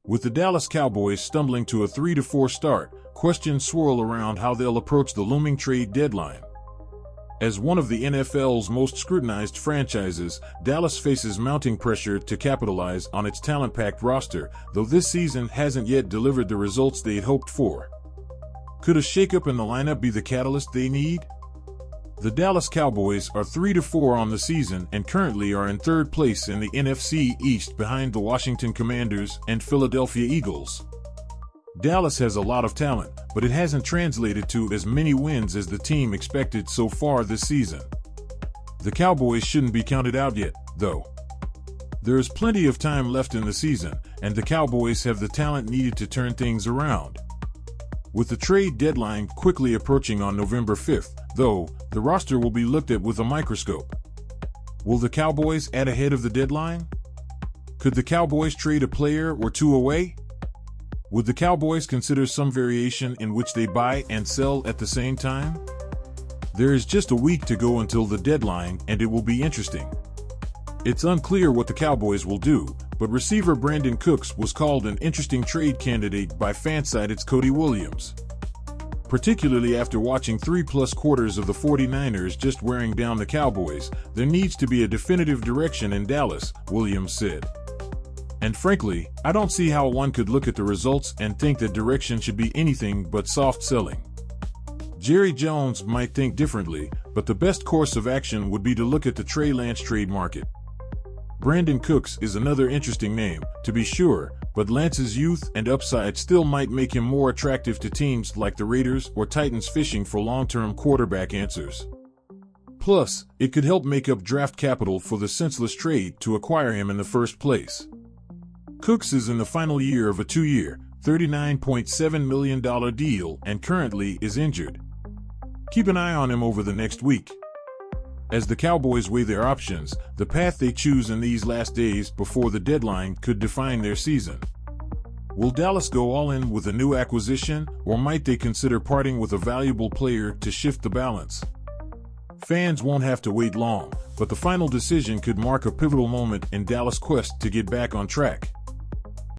With the Dallas Cowboys stumbling to a 3-4 start, questions swirl around how they'll approach the looming trade deadline. As one of the NFL's most scrutinized franchises, Dallas faces mounting pressure to capitalize on its talent-packed roster, though this season hasn't yet delivered the results they'd hoped for. Could a shakeup in the lineup be the catalyst they need? The Dallas Cowboys are 3-4 on the season and currently are in third place in the NFC East behind the Washington Commanders and Philadelphia Eagles. Dallas has a lot of talent, but it hasn't translated to as many wins as the team expected so far this season. The Cowboys shouldn't be counted out yet, though. There is plenty of time left in the season, and the Cowboys have the talent needed to turn things around. With the trade deadline quickly approaching on November 5th, though, the roster will be looked at with a microscope. Will the Cowboys add ahead of the deadline? Could the Cowboys trade a player or two away? Would the Cowboys consider some variation in which they buy and sell at the same time? There is just a week to go until the deadline, and it will be interesting. It's unclear what the Cowboys will do, but receiver Brandin Cooks was called an interesting trade candidate by Fansided's Cody Williams. Particularly after watching 3+ quarters of the 49ers just wearing down the Cowboys, there needs to be a definitive direction in Dallas, Williams said. And frankly, I don't see how one could look at the results and think that direction should be anything but soft selling. Jerry Jones might think differently, but the best course of action would be to look at the Trey Lance trade market. Brandin Cooks is another interesting name, to be sure, but Lance's youth and upside still might make him more attractive to teams like the Raiders or Titans fishing for long-term quarterback answers. Plus, it could help make up draft capital for the senseless trade to acquire him in the first place. Cooks is in the final year of a 2-year, $39.7 million deal and currently is injured. Keep an eye on him over the next week. As the Cowboys weigh their options, the path they choose in these last days before the deadline could define their season. Will Dallas go all in with a new acquisition, or might they consider parting with a valuable player to shift the balance? Fans won't have to wait long, but the final decision could mark a pivotal moment in Dallas' quest to get back on track.